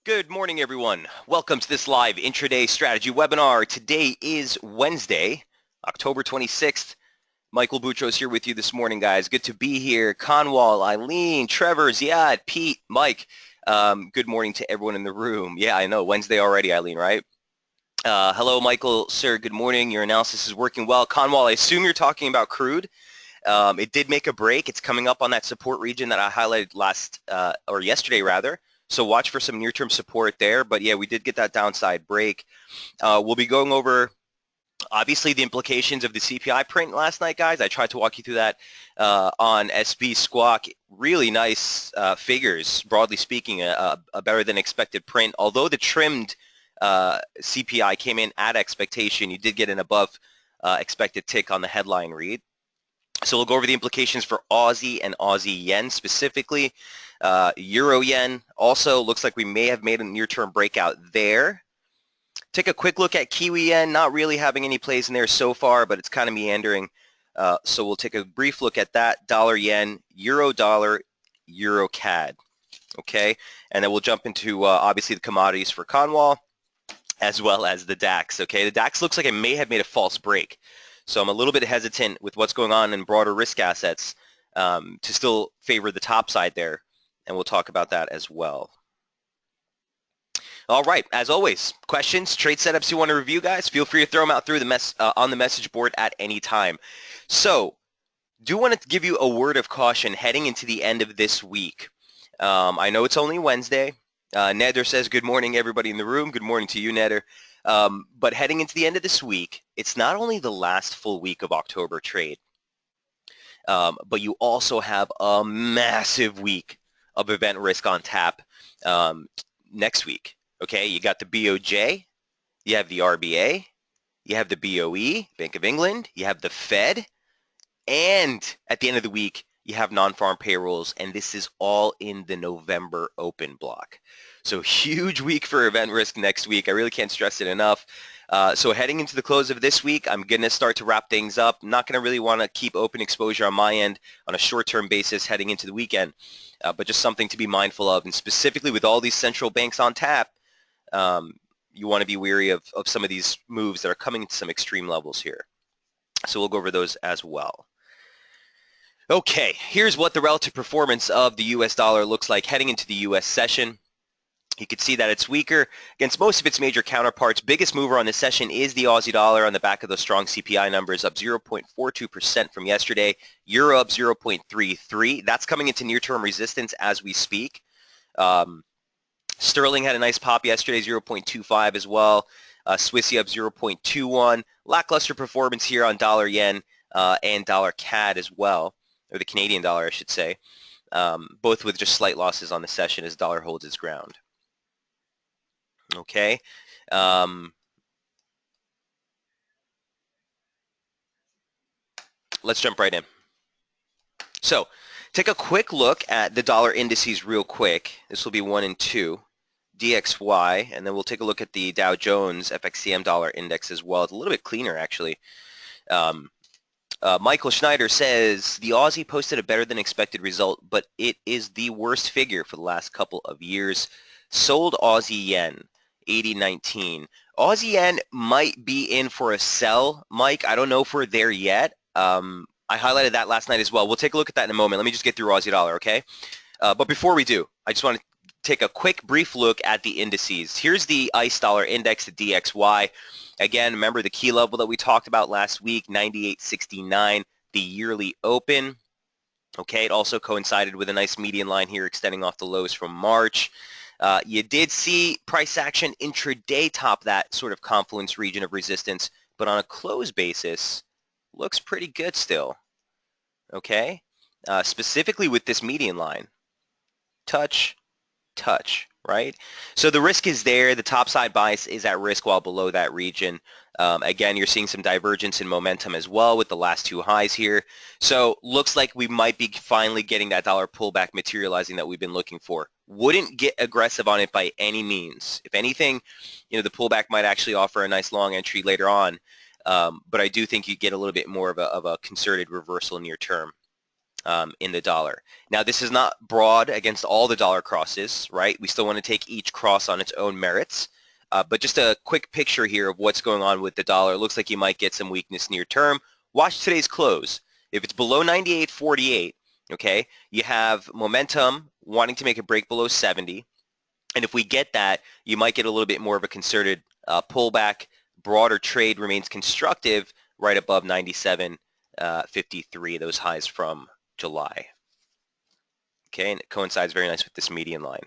Good morning, everyone. Welcome to this live intraday strategy webinar. Today is Wednesday, October 26th. Michael Boutros here with you this morning, guys. Good to be here. Conwal, Eileen, Trevor, Ziad, Pete, Mike. Good morning to everyone in the room. Yeah, I know. Wednesday already, Eileen, right? Hello, Michael. Sir, good morning. Your analysis is working well. Conwal, I assume you're talking about crude. It did make a break. It's coming up on that support region that I highlighted yesterday rather. So watch for some near-term support there. But yeah, we did get that downside break. We'll be going over, obviously, the implications of the CPI print last night, guys. I tried to walk you through that on SB Squawk. Really nice figures, broadly speaking, a better than expected print. Although the trimmed CPI came in at expectation, you did get an above expected tick on the headline read. So we'll go over the implications for Aussie and Aussie Yen specifically. Euro Yen also looks like we may have made a near-term breakout there. Take a quick look at Kiwi Yen, not really having any plays in there so far, but it's kind of meandering. So we'll take a brief look at that. Dollar Yen, Euro Dollar, Euro CAD. Okay, and then we'll jump into obviously the commodities for Conwal as well as the DAX. Okay, the DAX looks like it may have made a false break. So I'm a little bit hesitant with what's going on in broader risk assets to still favor the top side there, and we'll talk about that as well. All right, as always, questions, trade setups you want to review, guys, feel free to throw them out through the on the message board at any time. So do want to give you a word of caution heading into the end of this week. I know it's only Wednesday. Neder says, good morning, everybody in the room. Good morning to you, Neder. But heading into the end of this week, it's not only the last full week of October trade, but you also have a massive week of event risk on tap next week. Okay, you got the BOJ, you have the RBA, you have the BOE, Bank of England, you have the Fed, and at the end of the week, you have non-farm payrolls, and this is all in the November open block. So huge week for event risk next week. I really can't stress it enough. So heading into the close of this week, I'm going to start to wrap things up. I'm not going to really want to keep open exposure on my end on a short-term basis heading into the weekend, but just something to be mindful of. And specifically with all these central banks on tap, you want to be wary of some of these moves that are coming to some extreme levels here. So we'll go over those as well. Okay, here's what the relative performance of the US dollar looks like heading into the US session. You can see that it's weaker against most of its major counterparts. Biggest mover on this session is the Aussie dollar on the back of those strong CPI numbers, up 0.42% from yesterday. Euro up 0.33. That's coming into near-term resistance as we speak. Sterling had a nice pop yesterday, 0.25 as well. Swissy up 0.21. Lackluster performance here on dollar yen and dollar CAD as well, or the Canadian dollar, I should say, both with just slight losses on the session as dollar holds its ground. Okay. Let's jump right in. So take a quick look at the dollar indices real quick. This will be 1 and 2, DXY, and then we'll take a look at the Dow Jones FXCM dollar index as well. It's a little bit cleaner, actually. Michael Schneider says, the Aussie posted a better than expected result, but it is the worst figure for the last couple of years. Sold Aussie Yen, 80.19. Aussie Yen might be in for a sell, Mike. I don't know if we're there yet. I highlighted that last night as well. We'll take a look at that in a moment. Let me just get through Aussie dollar, okay? But before we do, I just want to take a quick brief look at the indices. Here's the ICE dollar index, the DXY. Again, remember the key level that we talked about last week, 98.69, the yearly open. Okay, it also coincided with a nice median line here extending off the lows from March. You did see price action intraday top that sort of confluence region of resistance, but on a close basis, looks pretty good still. Okay, specifically with this median line. Touch, right? So the risk is there. The top side bias is at risk while below that region. Again, you're seeing some divergence in momentum as well with the last two highs here. So looks like we might be finally getting that dollar pullback materializing that we've been looking for. Wouldn't get aggressive on it by any means. If anything, the pullback might actually offer a nice long entry later on. But I do think you get a little bit more of a concerted reversal near term. in the dollar. Now, this is not broad against all the dollar crosses, right? We still want to take each cross on its own merits. But just a quick picture here of what's going on with the dollar. It looks like you might get some weakness near term. Watch today's close. If it's below 98.48, okay, you have momentum wanting to make a break below 70. And if we get that, you might get a little bit more of a concerted pullback. Broader trade remains constructive right above 97.53, those highs from July. Okay, and it coincides very nice with this median line.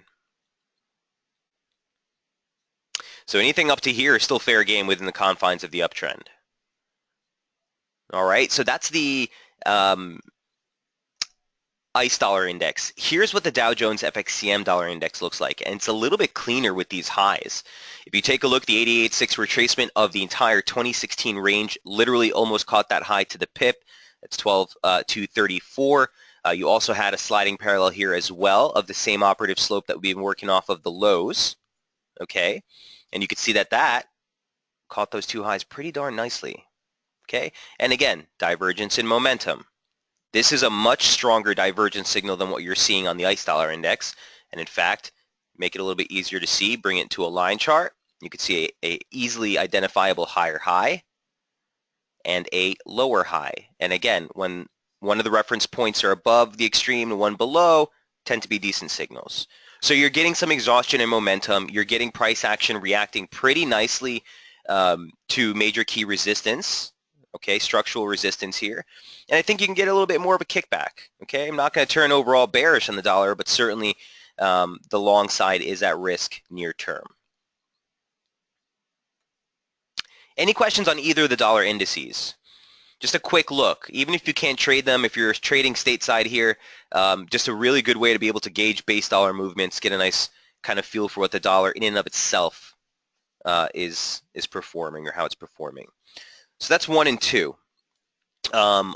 So anything up to here is still fair game within the confines of the uptrend. All right, so that's the ICE dollar index. Here's what the Dow Jones FXCM dollar index looks like, and it's a little bit cleaner with these highs. If you take a look, the 88.6 retracement of the entire 2016 range literally almost caught that high to the pip. That's 12,234. You also had a sliding parallel here as well of the same operative slope that we've been working off of the lows. Okay, and you can see that that caught those two highs pretty darn nicely. Okay, and again, divergence in momentum. This is a much stronger divergence signal than what you're seeing on the ICE dollar index. And in fact, make it a little bit easier to see, bring it to a line chart. You can see a easily identifiable higher high and a lower high. And again, when one of the reference points are above the extreme and one below, tend to be decent signals. So you're getting some exhaustion and momentum. You're getting price action reacting pretty nicely to major key resistance. Okay, structural resistance here. And I think you can get a little bit more of a kickback. Okay, I'm not going to turn overall bearish on the dollar, but certainly the long side is at risk near term. Any questions on either of the dollar indices? Just a quick look. Even if you can't trade them, if you're trading stateside here, just a really good way to be able to gauge base dollar movements, get a nice kind of feel for what the dollar in and of itself is performing or how it's performing. So that's 1 and 2.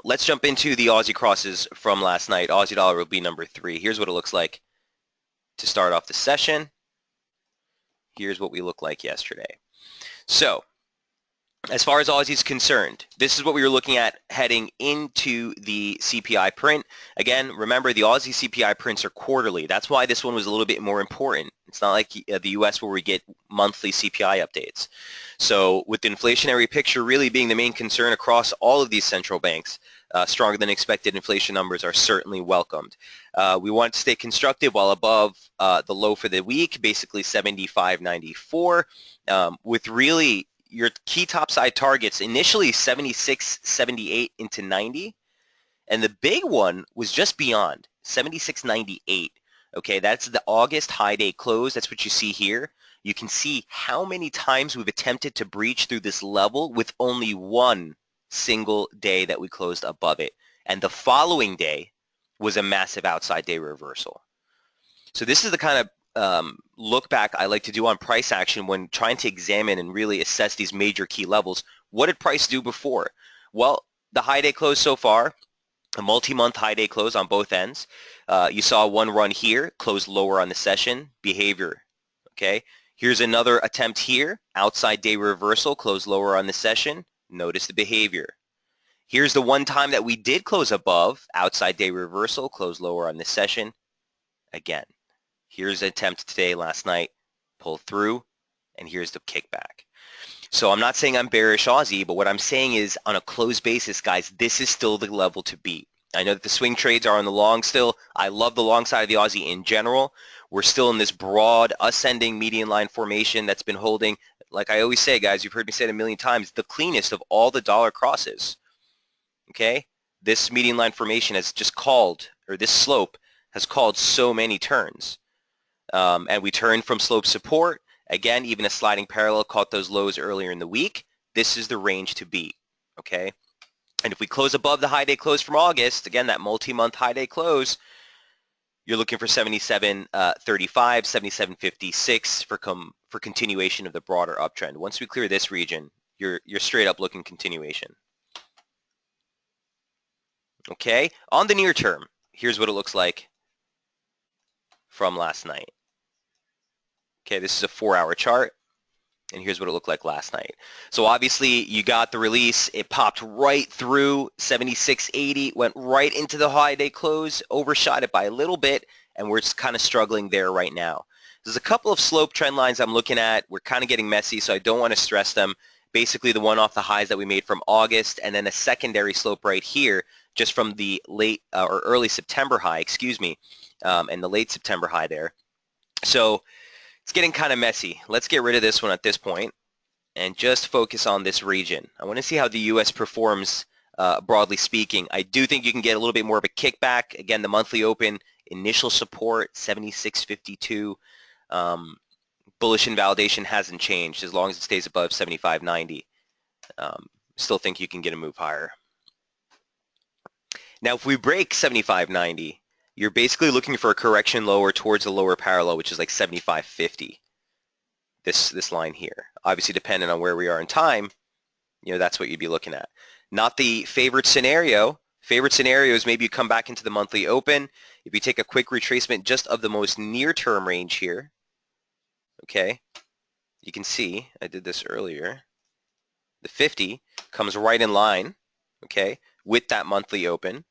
Let's jump into the Aussie crosses from last night. Aussie dollar will be number 3. Here's what it looks like to start off the session. Here's what we looked like yesterday. So as far as Aussie is concerned, this is what we were looking at heading into the CPI print. Again, remember the Aussie CPI prints are quarterly. That's why this one was a little bit more important. It's not like the US where we get monthly CPI updates. So with the inflationary picture really being the main concern across all of these central banks, stronger than expected inflation numbers are certainly welcomed. We want to stay constructive while above the low for the week, basically 75.94, with really your key topside targets initially 76, 78 into 90, and the big one was just beyond 76.98. Okay, that's the August high day close. That's what you see here. You can see how many times we've attempted to breach through this level with only one single day that we closed above it, and the following day was a massive outside day reversal. So this is the kind of look back I like to do on price action when trying to examine and really assess these major key levels. What did price do before? Well, the high day close so far, a multi-month high day close on both ends. You saw one run here, close lower on the session, behavior. Okay, here's another attempt here, outside day reversal, close lower on the session. Notice the behavior. Here's the one time that we did close above, outside day reversal, close lower on the session. Again. Here's an attempt today, last night, pull through, and here's the kickback. So I'm not saying I'm bearish Aussie, but what I'm saying is on a close basis, guys, this is still the level to beat. I know that the swing trades are on the long still. I love the long side of the Aussie in general. We're still in this broad ascending median line formation that's been holding, like I always say, guys, you've heard me say it a million times, the cleanest of all the dollar crosses. Okay? This median line formation has just called, or this slope has called so many turns. And we turned from slope support. Again, even a sliding parallel caught those lows earlier in the week. This is the range to beat, okay? And if we close above the high day close from August, again, that multi-month high day close, you're looking for 77.35, 77.56 for continuation of the broader uptrend. Once we clear this region, you're straight up looking continuation. Okay, on the near term, here's what it looks like from last night. Okay, this is a 4-hour chart. And here's what it looked like last night. So obviously you got the release. It popped right through 76.80, went right into the high day close, overshot it by a little bit, and we're just kind of struggling there right now. There's a couple of slope trend lines I'm looking at. We're kind of getting messy, so I don't want to stress them. Basically the one off the highs that we made from August, and then a secondary slope right here just from the late or early September high, excuse me, and the late September high there. So it's getting kind of messy. Let's get rid of this one at this point and just focus on this region. I want to see how the U.S. performs broadly speaking. I do think you can get a little bit more of a kickback. Again, the monthly open, initial support, 76.52. Bullish invalidation hasn't changed as long as it stays above 75.90. Still think you can get a move higher. Now, if we break 75.90, you're basically looking for a correction lower towards the lower parallel, which is like 75.50. This line here. Obviously, depending on where we are in time, that's what you'd be looking at. Not the favorite scenario. Favorite scenario is maybe you come back into the monthly open. If you take a quick retracement just of the most near-term range here, okay, you can see, I did this earlier, the 50 comes right in line, okay, with that monthly open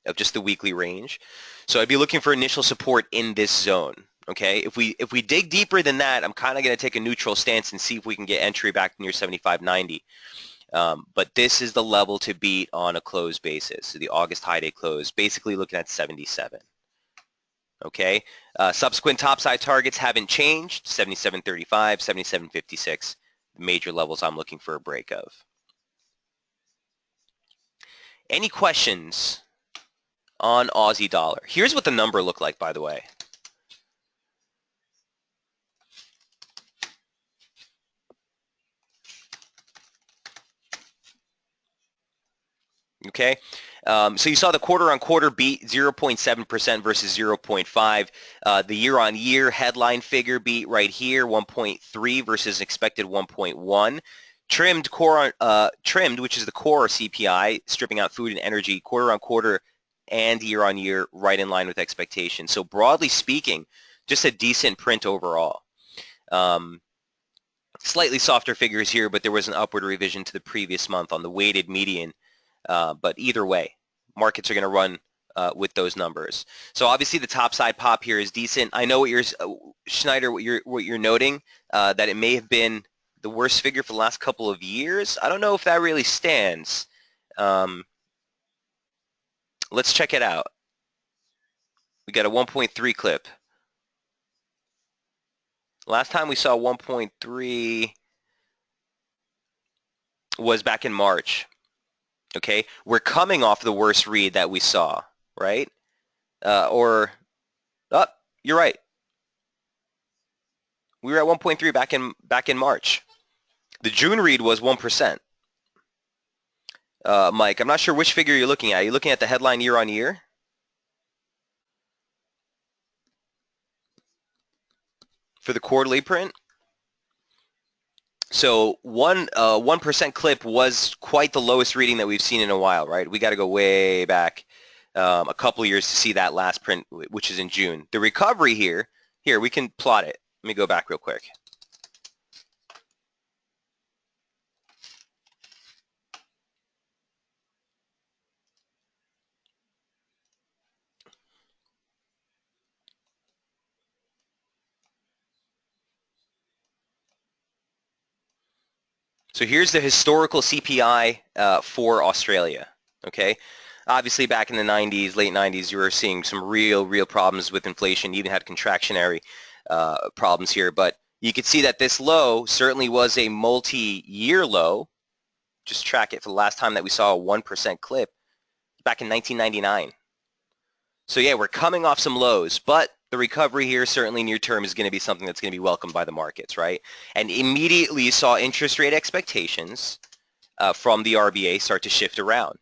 of just the weekly range. So I'd be looking for initial support in this zone. Okay, if we dig deeper than that, I'm kind of going to take a neutral stance and see if we can get entry back near 75.90. But this is the level to beat on a close basis. So the August high day close, basically looking at 77. Okay, subsequent topside targets haven't changed. 77.35, 77.56, major levels I'm looking for a break of. Any questions on Aussie dollar? Here's what the number looked like, by the way. Okay, so you saw the quarter-on-quarter beat 0.7% versus 0.5. The year-on-year headline figure beat right here 1.3 versus expected 1.1. Trimmed, which is the core CPI, stripping out food and energy, quarter-on-quarter and year-on-year, right in line with expectations. So broadly speaking, just a decent print overall. Slightly softer figures here, but there was an upward revision to the previous month on the weighted median. But either way, markets are going to run with those numbers. So obviously the top side pop here is decent. I know what you're, Schneider, what you're noting, that it may have been the worst figure for the last couple of years. I don't know if that really stands. Let's check it out. We got a 1.3 clip. Last time we saw 1.3 was back in March. Okay, we're coming off the worst read that we saw, right? Oh, you're right. We were at 1.3 back in March. The June read was 1%. Mike, I'm not sure which figure you're looking at. Are you looking at the headline year on year? For the quarterly print? So 1% clip was quite the lowest reading that we've seen in a while, right? We got to go way back a couple of years to see that last print, which is in June. The recovery here, we can plot it. Let me go back real quick. So here's the historical CPI for Australia, okay? Obviously, back in the 90s, late 90s, you were seeing some real problems with inflation. You even had contractionary problems here. But you could see that this low certainly was a multi-year low. Just track it for the last time that we saw a 1% clip back in 1999. So yeah, we're coming off some lows, but the recovery here certainly near term is going to be something that's going to be welcomed by the markets, right? And immediately you saw interest rate expectations from the RBA start to shift around.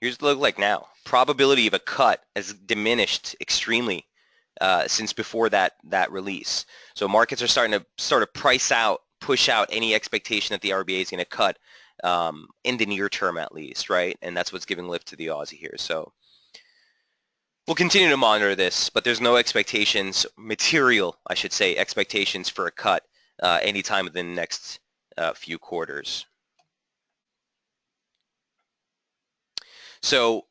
Here's what it looks like now. Probability of a cut has diminished extremely since before that release. So markets are starting to sort of push out any expectation that the RBA is going to cut in the near term at least, right? And that's what's giving lift to the Aussie here. So We'll continue to monitor this, but there's no expectations, material, I should say, expectations for a cut anytime within the next few quarters. So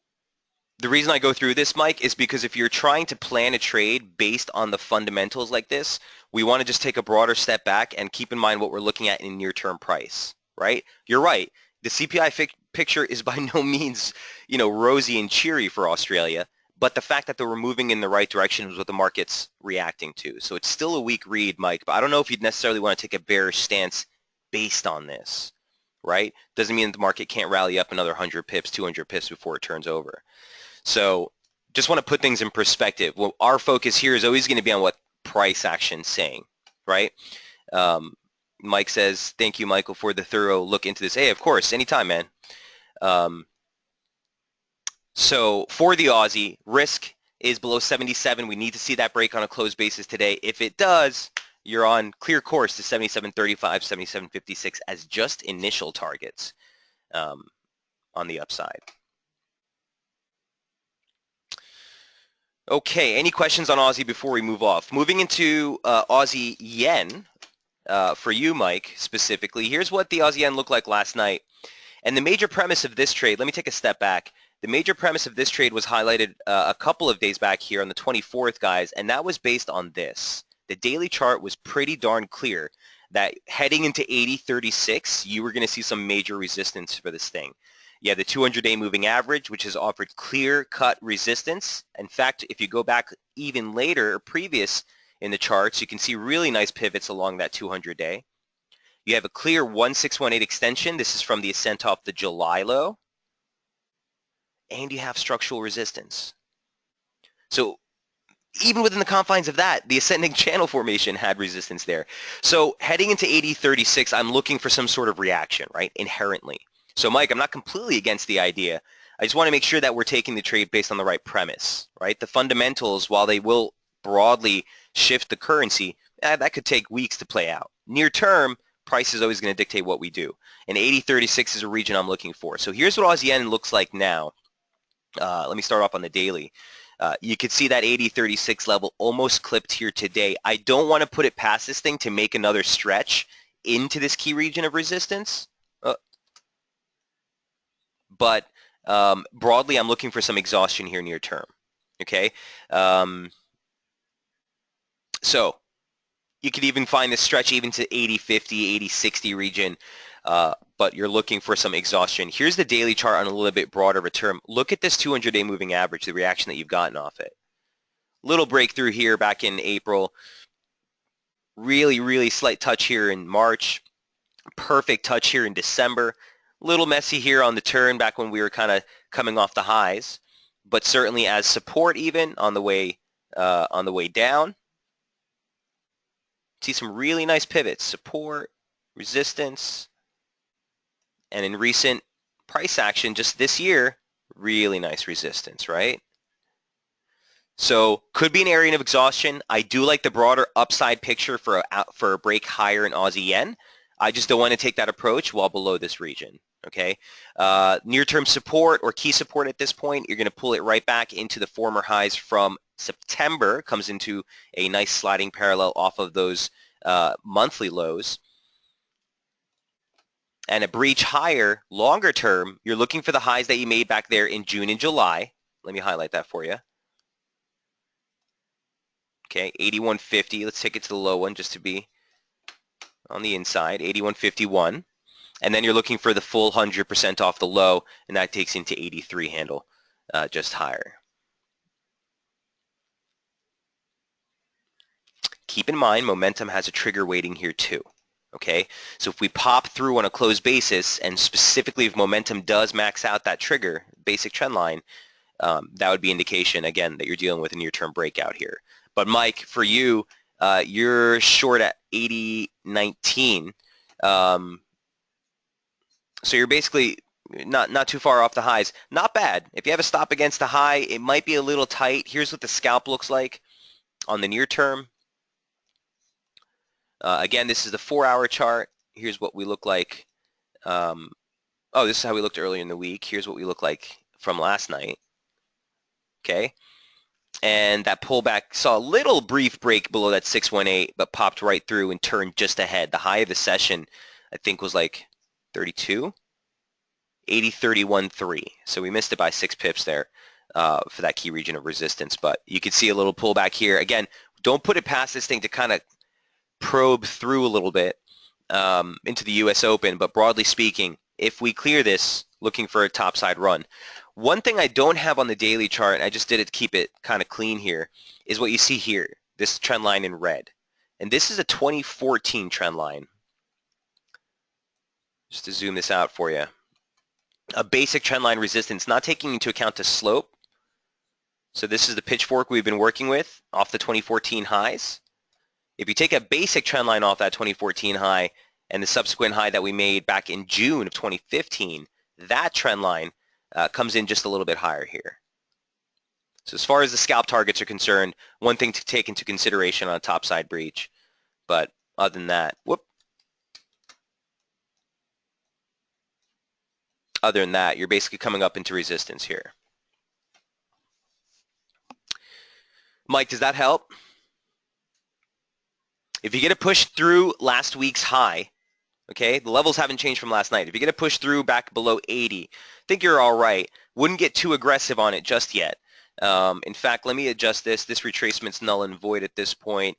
the reason I go through this, Mike, is because if you're trying to plan a trade based on the fundamentals like this, we want to just take a broader step back and keep in mind what we're looking at in near-term price, right? You're right. The CPI picture is by no means, rosy and cheery for Australia, but the fact that we're moving in the right direction is what the market's reacting to. So it's still a weak read, Mike, but I don't know if you'd necessarily want to take a bearish stance based on this, right? Doesn't mean that the market can't rally up another 100 pips, 200 pips before it turns over. So just want to put things in perspective. Well, our focus here is always going to be on what price action's saying, right? Mike says, thank you, Michael, for the thorough look into this. Hey, of course, anytime, man. So for the Aussie, risk is below 77. We need to see that break on a closed basis today. If it does, you're on clear course to 77.35, 77.56 as just initial targets on the upside. Okay, any questions on Aussie before we move off? Moving into Aussie Yen, for you, Mike, specifically, here's what the Aussie Yen looked like last night. And the major premise of this trade, let me take a step back. The major premise of this trade was highlighted a couple of days back here on the 24th, guys, and that was based on this. The daily chart was pretty darn clear that heading into 80.36, you were going to see some major resistance for this thing. You have the 200-day moving average, which has offered clear-cut resistance. In fact, if you go back even later or previous in the charts, you can see really nice pivots along that 200-day. You have a clear 1618 extension. This is from the ascent off the July low. And you have structural resistance. So even within the confines of that, the ascending channel formation had resistance there. So heading into 80.36, I'm looking for some sort of reaction, right, inherently. So, Mike, I'm not completely against the idea. I just want to make sure that we're taking the trade based on the right premise, right? The fundamentals, while they will broadly shift the currency, that could take weeks to play out. Near term, price is always going to dictate what we do. And 80.36 is a region I'm looking for. So here's what Aussie Yen looks like now. Let me start off on the daily. You could see that 80.36 level almost clipped here today. I don't want to put it past this thing to make another stretch into this key region of resistance. But broadly, I'm looking for some exhaustion here near term. Okay. So you could even find this stretch even to 80.50, 80.60 region. But you're looking for some exhaustion. Here's the daily chart on a little bit broader of a term. Look at this 200-day moving average, the reaction that you've gotten off it. Little breakthrough here back in April. Really, really slight touch here in March. Perfect touch here in December. Little messy here on the turn back when we were kind of coming off the highs, but certainly as support even on the way down. See some really nice pivots, support, resistance, and in recent price action just this year, really nice resistance, right? So could be an area of exhaustion. I do like the broader upside picture for a break higher in Aussie Yen. I just don't want to take that approach while below this region. Okay, near-term support or key support at this point, you're going to pull it right back into the former highs from September. Comes into a nice sliding parallel off of those monthly lows. And a breach higher, longer term, you're looking for the highs that you made back there in June and July. Let me highlight that for you. Okay, 81.50. Let's take it to the low one just to be on the inside, 81.51. And then you're looking for the full 100% off the low, and that takes into 83 handle, just higher. Keep in mind, momentum has a trigger waiting here too. Okay, so if we pop through on a closed basis, and specifically if momentum does max out that trigger, basic trend line, that would be indication, again, that you're dealing with a near-term breakout here. But Mike, for you, you're short at 80.19. So you're basically not too far off the highs. Not bad. If you have a stop against the high, it might be a little tight. Here's what the scalp looks like on the near term. Again, this is the 4-hour chart. Here's what we look like. Oh, this is how we looked earlier in the week. Here's what we look like from last night. Okay. and that pullback saw a little brief break below that 618, but popped right through and turned just ahead. The high of the session, I think, was like 32, 80.31.3. So we missed it by 6 pips there for that key region of resistance. But you can see a little pullback here. Again, don't put it past this thing to kind of probe through a little bit into the U.S. Open. But broadly speaking, if we clear this, looking for a topside run. One thing I don't have on the daily chart, and I just did it to keep it kind of clean here, is what you see here, this trend line in red. And this is a 2014 trend line. Just to zoom this out for you. A basic trend line resistance, not taking into account the slope. So this is the pitchfork we've been working with off the 2014 highs. If you take a basic trend line off that 2014 high and the subsequent high that we made back in June of 2015, that trend line comes in just a little bit higher here. So as far as the scalp targets are concerned, one thing to take into consideration on a topside breach. But other than that, you're basically coming up into resistance here. Mike, does that help? If you get a push through last week's high, okay, the levels haven't changed from last night. If you get a push through back below 80, I think you're all right. Wouldn't get too aggressive on it just yet. In fact, let me adjust this. This retracement's null and void at this point.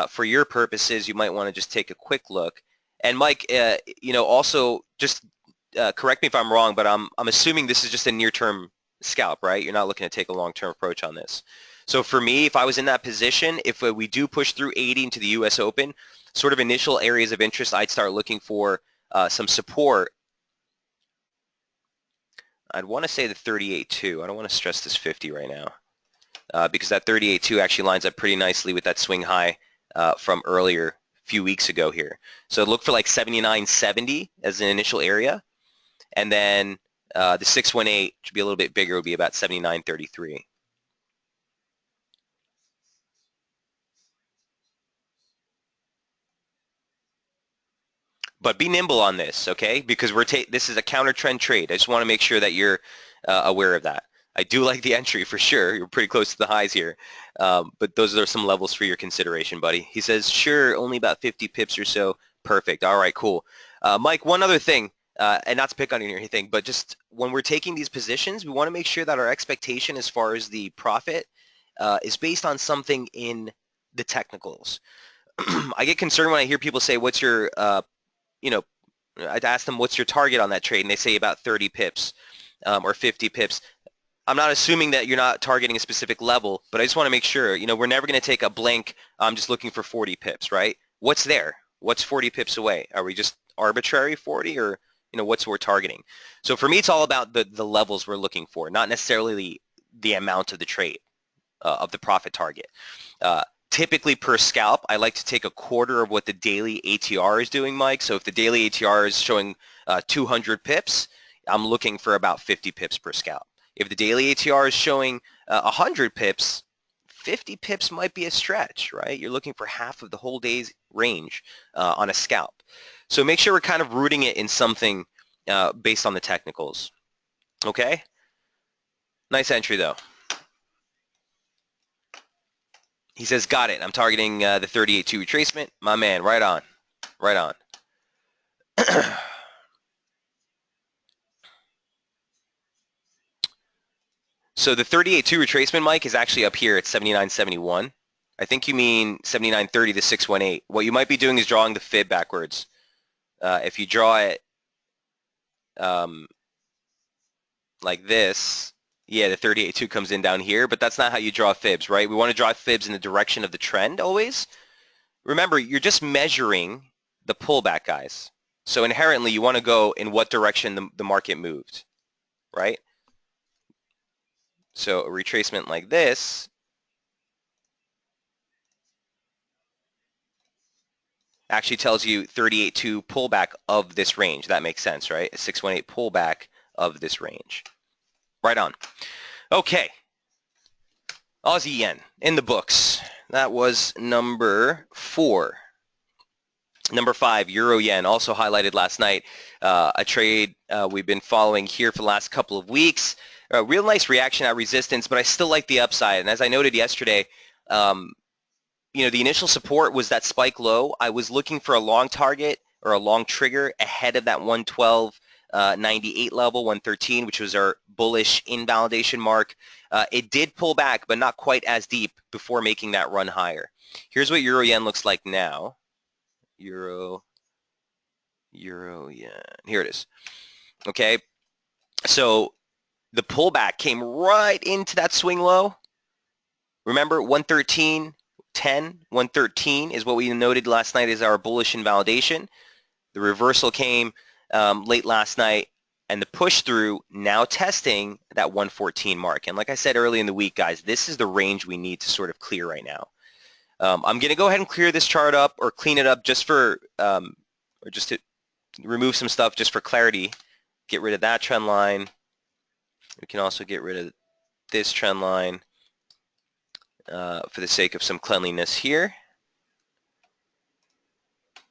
For your purposes, you might want to just take a quick look. And Mike, also just correct me if I'm wrong, but I'm assuming this is just a near-term scalp, right? You're not looking to take a long-term approach on this. So for me, if I was in that position, if we do push through 80 into the U.S. Open, sort of initial areas of interest, I'd start looking for some support. I'd want to say the 38.2. I don't want to stress this 50 right now because that 38.2 actually lines up pretty nicely with that swing high from earlier, a few weeks ago here. So look for like 79.70 as an initial area. And then the 618 should be a little bit bigger, would be about 79.33. But be nimble on this, okay? Because this is a counter trend trade. I just want to make sure that you're aware of that. I do like the entry for sure. You're pretty close to the highs here. But those are some levels for your consideration, buddy. He says, sure, only about 50 pips or so. Perfect. All right, cool. Mike, one other thing, and not to pick on you or anything, but just when we're taking these positions, we want to make sure that our expectation as far as the profit is based on something in the technicals. I get concerned when I hear people say, what's your I'd ask them, what's your target on that trade? And they say about 30 pips or 50 pips. I'm not assuming that you're not targeting a specific level, but I just want to make sure, we're never going to take a blank, I'm just looking for 40 pips, right? What's there? What's 40 pips away? Are we just arbitrary 40 or, what's we're targeting? So for me, it's all about the levels we're looking for, not necessarily the amount of the trade, of the profit target. Typically per scalp, I like to take a quarter of what the daily ATR is doing, Mike. So if the daily ATR is showing 200 pips, I'm looking for about 50 pips per scalp. If the daily ATR is showing 100 pips, 50 pips might be a stretch, right? You're looking for half of the whole day's range on a scalp. So make sure we're kind of rooting it in something based on the technicals. Okay? Nice entry, though. He says, got it. I'm targeting the 38.2 retracement. My man, right on. Right on. So the 38.2 retracement, Mike, is actually up here at 79.71. I think you mean 79.30 to 618. What you might be doing is drawing the fib backwards. If you draw it like this, yeah, the 38.2 comes in down here, but that's not how you draw fibs, right? We want to draw fibs in the direction of the trend always. Remember, you're just measuring the pullback, guys. So inherently, you want to go in what direction the market moved, right? So a retracement like this actually tells you 38.2 pullback of this range. That makes sense, right? A 618 pullback of this range. Right on. Okay. Aussie Yen in the books. That was number 4. Number 5, Euro Yen, also highlighted last night. A trade we've been following here for the last couple of weeks. A real nice reaction at resistance, but I still like the upside. And as I noted yesterday, the initial support was that spike low. I was looking for a long target or a long trigger ahead of that 112.98 level, 113, which was our bullish invalidation mark. It did pull back, but not quite as deep before making that run higher. Here's what Euro Yen looks like now. Euro Yen. Here it is. Okay, so the pullback came right into that swing low. Remember, 113.10, 113 is what we noted last night as our bullish invalidation. The reversal came late last night, and the push through now testing that 114 mark. And like I said early in the week, guys, this is the range we need to sort of clear right now. I'm going to go ahead and clear this chart up or clean it up just for, or just to remove some stuff just for clarity. Get rid of that trend line. We can also get rid of this trend line for the sake of some cleanliness here.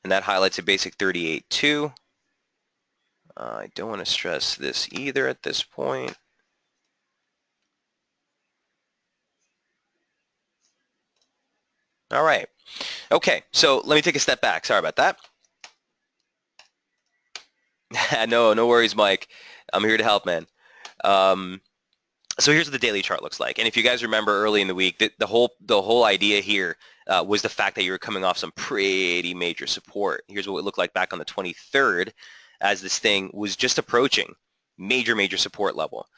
And that highlights a basic 38.2. I don't want to stress this either at this point. All right. Okay, so let me take a step back. Sorry about that. No worries, Mike. I'm here to help, man. So here's what the daily chart looks like. And if you guys remember early in the week, the whole idea here was the fact that you were coming off some pretty major support. Here's what it looked like back on the 23rd as this thing was just approaching major support level.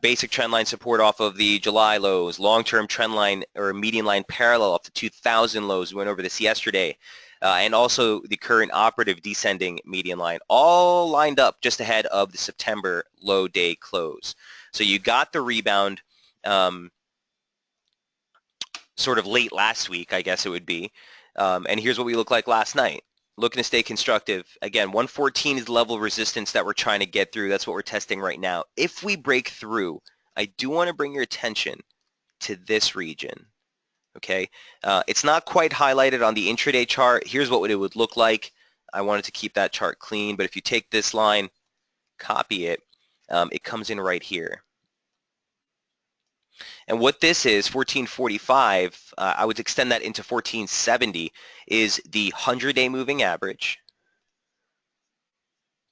Basic trend line support off of the July lows, long-term trend line or median line parallel off the 2000 lows. We went over this yesterday. And also the current operative descending median line, all lined up just ahead of the September low day close. So you got the rebound sort of late last week, I guess it would be. And here's what we looked like last night. Looking to stay constructive. Again, 114 is the level of resistance that we're trying to get through. That's what we're testing right now. If we break through, I do want to bring your attention to this region. Okay, it's not quite highlighted on the intraday chart. Here's what it would look like. I wanted to keep that chart clean, but if you take this line, copy it, it comes in right here. And what this is, 1445, I would extend that into 1470, is the 100-day moving average.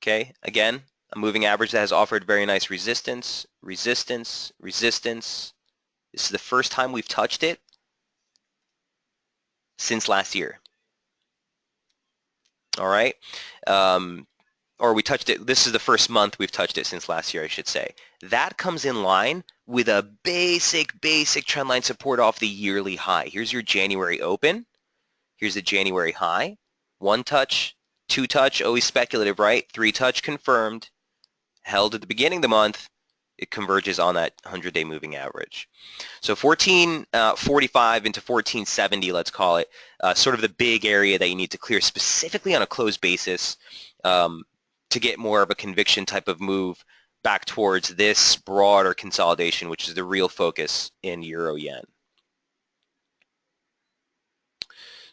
Okay, again, a moving average that has offered very nice resistance, resistance, resistance. This is the first time we've touched it since last year. All right. Or we touched it, this is the first month we've touched it since last year, I should say. That comes in line with a basic trendline support off the yearly high. Here's your January open. Here's the January high. 1 touch, 2 touch, always speculative, right? 3 touch confirmed, held at the beginning of the month. It converges on that 100-day moving average. So 1445 into 1470, let's call it, sort of the big area that you need to clear specifically on a closed basis to get more of a conviction type of move back towards this broader consolidation, which is the real focus in Euro Yen.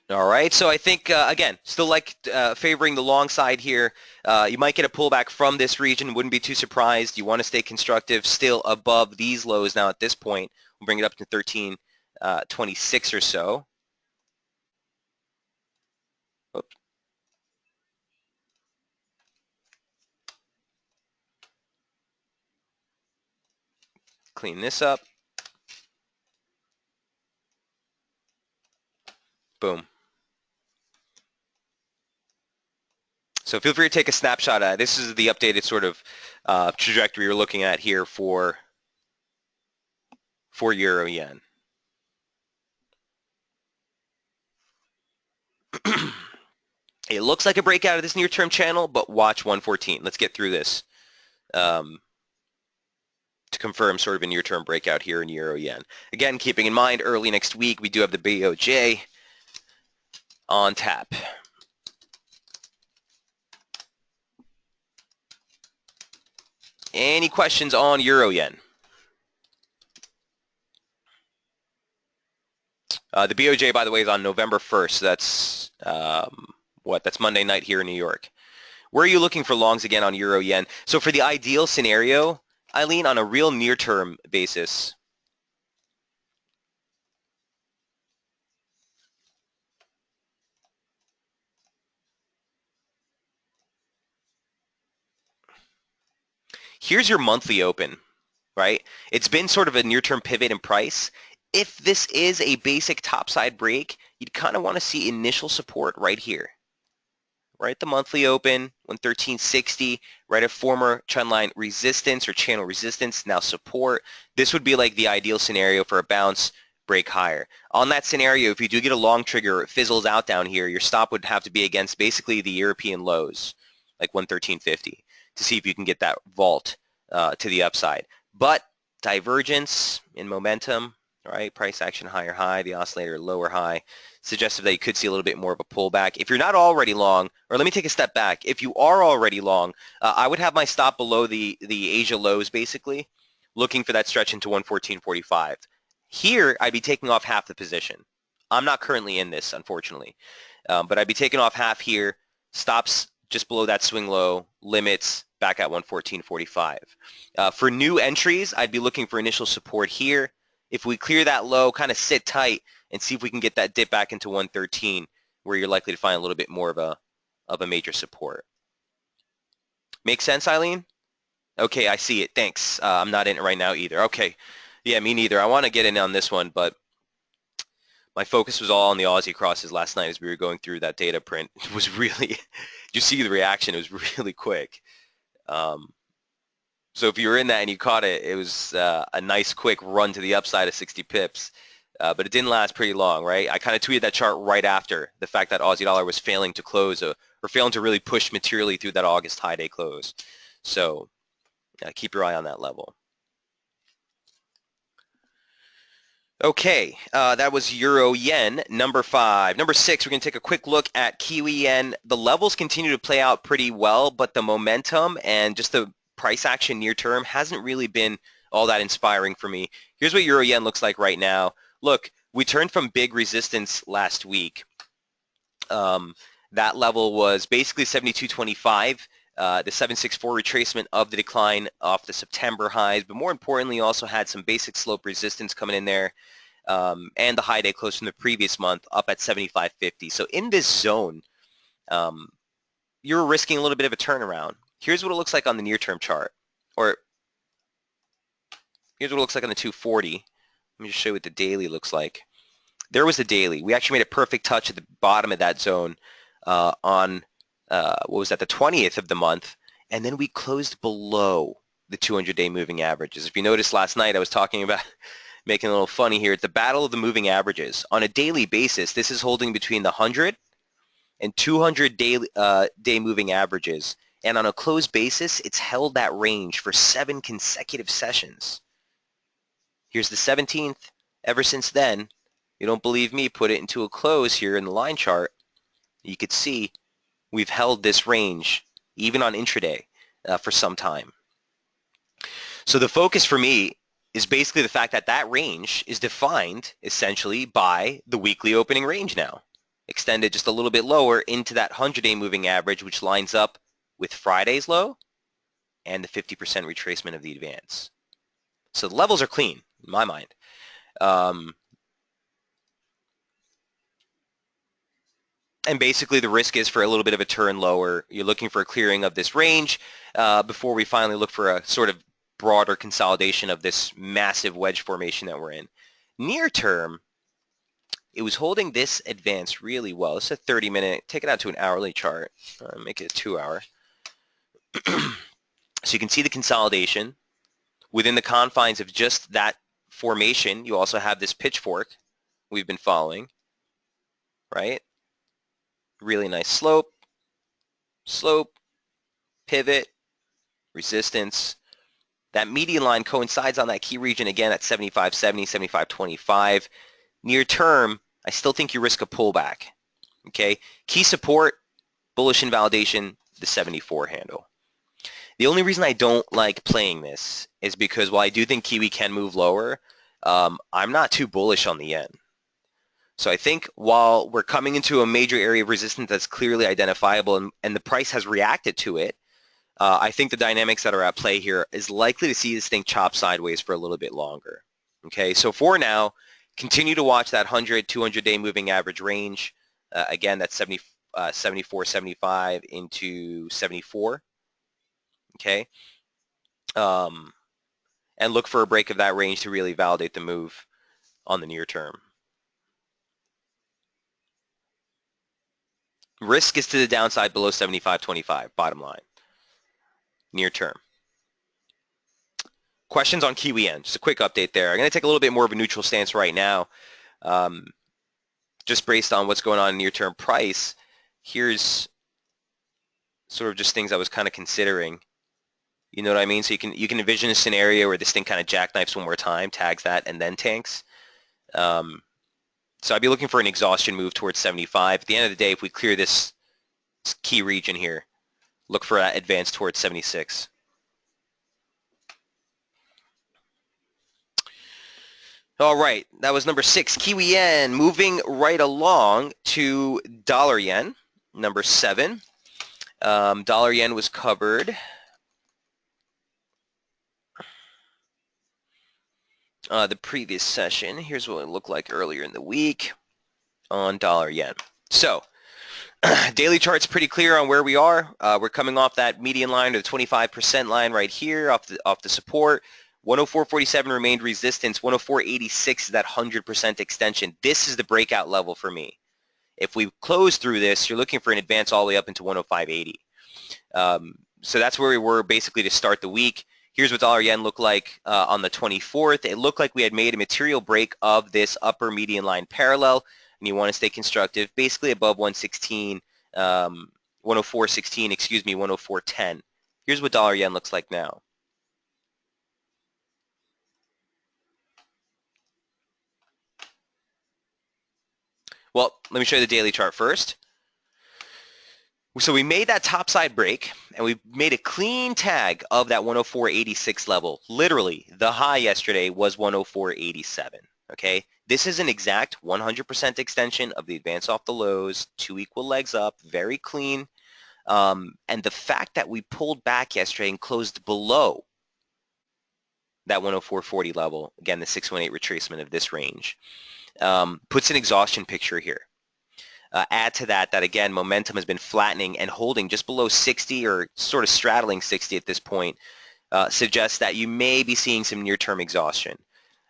All right, so I think, again, still like favoring the long side here. You might get a pullback from this region, wouldn't be too surprised. You want to stay constructive, still above these lows now at this point. We'll bring it up to 1326 or so. Oops. Clean this up. Boom. So feel free to take a snapshot of it. This is the updated sort of trajectory we're looking at here for Euro Yen. It looks like a breakout of this near-term channel, but watch 114. Let's get through this to confirm sort of a near-term breakout here in Euro Yen. Again, keeping in mind, early next week, we do have the BOJ on tap. Any questions on Euro Yen? The BOJ, by the way, is on November 1st. So that's that's Monday night here in New York. Where are you looking for longs again on Euro Yen? So for the ideal scenario, Eileen, on a real near-term basis, here's your monthly open, right? It's been sort of a near-term pivot in price. If this is a basic topside break, you'd kind of want to see initial support right here. Right at the monthly open, 113.60, right at former trend line resistance or channel resistance, now support. This would be like the ideal scenario for a bounce break higher. On that scenario, if you do get a long trigger, it fizzles out down here, your stop would have to be against basically the European lows, like 113.50, to see if you can get that vault to the upside. But divergence in momentum, right? Price action higher high, the oscillator lower high, suggested that you could see a little bit more of a pullback. If you're not already long, or let me take a step back. If you are already long, I would have my stop below the Asia lows, basically, looking for that stretch into 114.45. Here, I'd be taking off half the position. I'm not currently in this, unfortunately, but I'd be taking off half here, stops just below that swing low, limits back at 114.45. For new entries, I'd be looking for initial support here. If we clear that low, kind of sit tight and see if we can get that dip back into 113, where you're likely to find a little bit more of a major support. Make sense, Eileen? Okay, I see it. Thanks. I'm not in it right now either. Okay. Yeah, me neither. I want to get in on this one, but my focus was all on the Aussie crosses last night as we were going through that data print. It was really, you see the reaction, it was really quick. So if you were in that and you caught it, it was a nice quick run to the upside of 60 pips. But it didn't last pretty long, right? I kind of tweeted that chart right after the fact that Aussie dollar was failing to close or failing to really push materially through that August high day close. So keep your eye on that level. Okay, that was Euro Yen, number 5. Number 6, we're going to take a quick look at Kiwi Yen. The levels continue to play out pretty well, but the momentum and just the price action near term hasn't really been all that inspiring for me. Here's what Euro Yen looks like right now. Look, we turned from big resistance last week. That level was basically 72.25. The 764 retracement of the decline off the September highs, but more importantly, also had some basic slope resistance coming in there, and the high day close from the previous month up at 75.50. So in this zone, you're risking a little bit of a turnaround. Here's what it looks like on the near-term chart, or here's what it looks like on the 240. Let me just show you what the daily looks like. There was the daily. We actually made a perfect touch at the bottom of that zone on what was that, the 20th of the month, and then we closed below the 200-day moving averages. If you noticed last night, I was talking about making a little funny here. It's the battle of the moving averages. On a daily basis, this is holding between the 100 and 200 day moving averages, and on a closed basis, it's held that range for 7 consecutive sessions. Here's the 17th. Ever since then, you don't believe me, put it into a close here in the line chart. You could see we've held this range, even on intraday, for some time. So the focus for me is basically the fact that that range is defined essentially by the weekly opening range now, extended just a little bit lower into that 100-day moving average, which lines up with Friday's low and the 50% retracement of the advance. So the levels are clean, in my mind. And basically the risk is for a little bit of a turn lower. You're looking for a clearing of this range before we finally look for a sort of broader consolidation of this massive wedge formation that we're in. Near term, it was holding this advance really well. It's a 30-minute. Take it out to an hourly chart. Make it a 2-hour. So you can see the consolidation. Within the confines of just that formation, you also have this pitchfork we've been following, right? Really nice slope, pivot, resistance. That median line coincides on that key region again at 75.70, 75.25. Near term, I still think you risk a pullback. Okay, key support, bullish invalidation, the 74 handle. The only reason I don't like playing this is because while I do think Kiwi can move lower, I'm not too bullish on the yen. So I think while we're coming into a major area of resistance that's clearly identifiable and the price has reacted to it, I think the dynamics that are at play here is likely to see this thing chop sideways for a little bit longer. Okay, so for now, continue to watch that 100, 200-day moving average range. Again, that's 74, 75 into 74. Okay, and look for a break of that range to really validate the move on the near term. Risk is to the downside below 75.25, bottom line, near term. Questions on Kiwi Yen? Just a quick update there. I'm going to take a little bit more of a neutral stance right now, just based on what's going on in near-term price. Here's sort of just things I was kind of considering. You know what I mean? So you can envision a scenario where this thing kind of jackknifes one more time, tags that, and then tanks. So I'd be looking for an exhaustion move towards 75. At the end of the day, if we clear this key region here, look for that advance towards 76. All right, that was number 6, Kiwi Yen. Moving right along to dollar yen, number 7. Dollar yen was covered. The previous session. Here's what it looked like earlier in the week on dollar yen. So daily chart's pretty clear on where we are. We're coming off that median line or the 25% line right here off the support. 104.47 remained resistance. 104.86 is that 100% extension. This is the breakout level for me. If we close through this, you're looking for an advance all the way up into 105.80. So that's where we were basically to start the week. Here's what dollar yen looked like on the 24th. It looked like we had made a material break of this upper median line parallel, and you want to stay constructive, basically above 116, 104.16, excuse me, 104.10. Here's what dollar yen looks like now. Well, let me show you the daily chart first. So we made that topside break, and we made a clean tag of that 104.86 level. Literally, the high yesterday was 104.87. Okay, this is an exact 100% extension of the advance off the lows, 2 equal legs up, very clean. And the fact that we pulled back yesterday and closed below that 104.40 level, again, the 618 retracement of this range, puts an exhaustion picture here. Add to that again, momentum has been flattening and holding just below 60 or sort of straddling 60 at this point, suggests that you may be seeing some near-term exhaustion.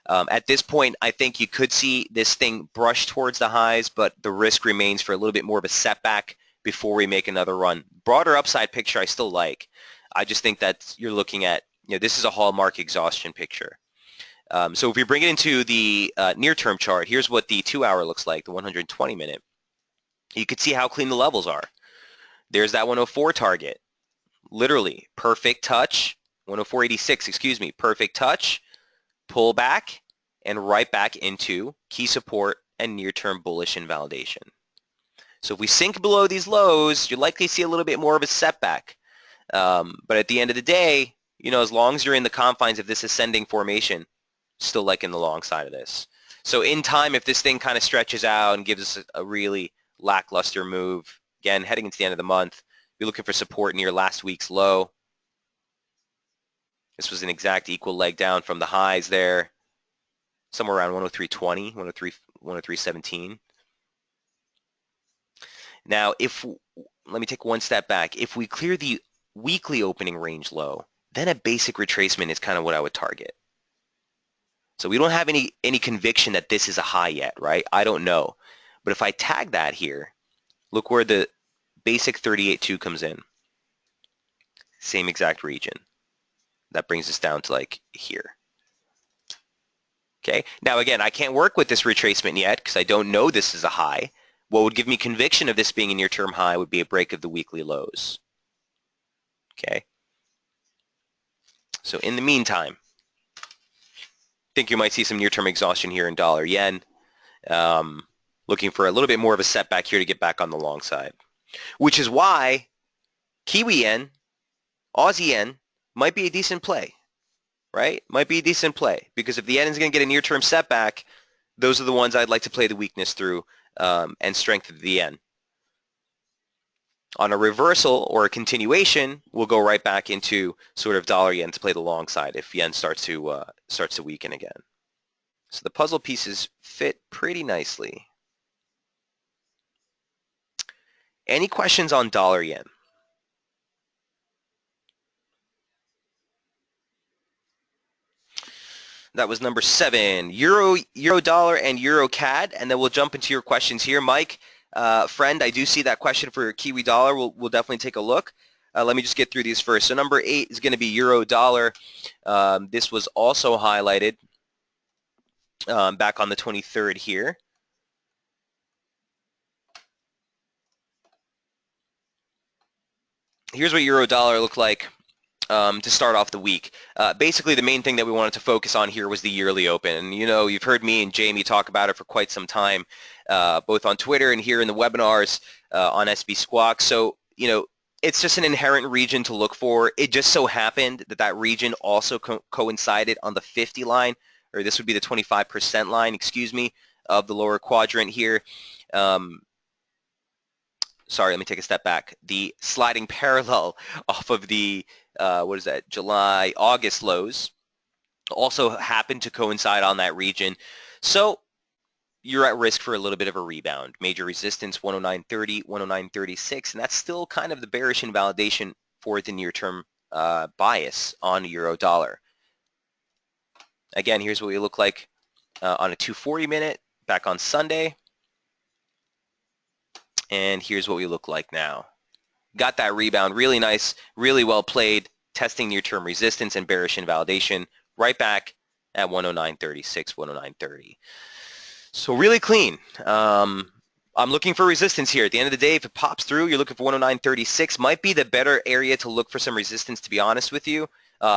At this point, I think you could see this thing brush towards the highs, but the risk remains for a little bit more of a setback before we make another run. Broader upside picture I still like. I just think that you're looking at, this is a hallmark exhaustion picture. So if we bring it into the near-term chart, here's what the 2-hour looks like, the 120-minute. You can see how clean the levels are. There's that 104 target. Literally, perfect touch. 104.86, excuse me, perfect touch. Pull back and right back into key support and near-term bullish invalidation. So if we sink below these lows, you'll likely see a little bit more of a setback. But at the end of the day, as long as you're in the confines of this ascending formation, still liking the long side of this. So in time, if this thing kind of stretches out and gives us a really lackluster move, again, heading into the end of the month, you're looking for support near last week's low. This was an exact equal leg down from the highs there, somewhere around 103.20, 103.17. Now, let me take one step back. If we clear the weekly opening range low, then a basic retracement is kind of what I would target. So we don't have any conviction that this is a high yet, right? I don't know. But if I tag that here, look where the basic 38.2 comes in. Same exact region. That brings us down to like here. Okay. Now again, I can't work with this retracement yet because I don't know this is a high. What would give me conviction of this being a near-term high would be a break of the weekly lows. Okay. So in the meantime, I think you might see some near-term exhaustion here in dollar yen. Looking for a little bit more of a setback here to get back on the long side, which is why Kiwi Yen, Aussie Yen might be a decent play, right? Might be a decent play because if the yen is going to get a near-term setback, those are the ones I'd like to play the weakness through and strength of the yen. On a reversal or a continuation, we'll go right back into sort of dollar yen to play the long side if yen starts to weaken again. So the puzzle pieces fit pretty nicely. Any questions on dollar yen? That was number 7. Euro dollar and Euro CAD, and then we'll jump into your questions here. Mike, friend, I do see that question for Kiwi dollar. We'll definitely take a look. Let me just get through these first. So number 8 is going to be Euro dollar. This was also highlighted back on the 23rd here. Here's what Euro dollar looked like to start off the week. Basically, the main thing that we wanted to focus on here was the yearly open. And, you know, you've heard me and Jamie talk about it for quite some time, both on Twitter and here in the webinars on SB Squawk. So, you know, it's just an inherent region to look for. It just so happened that that region also coincided on the 50 line, or this would be the 25% line, excuse me, of the lower quadrant here. Sorry, let me take a step back. The sliding parallel off of the, what is that, July, August lows also happened to coincide on that region. So you're at risk for a little bit of a rebound. Major resistance, 109.30, 109.36, and that's still kind of the bearish invalidation for the near-term bias on euro dollar. Again, here's what we look like on a 240 minute back on Sunday. And here's what we look like now. Got that rebound, really nice, really well played, testing near-term resistance and bearish invalidation, right back at 109.36, 109.30. So really clean. I'm looking for resistance here. At the end of the day, if it pops through, you're looking for 109.36. Might be the better area to look for some resistance, to be honest with you,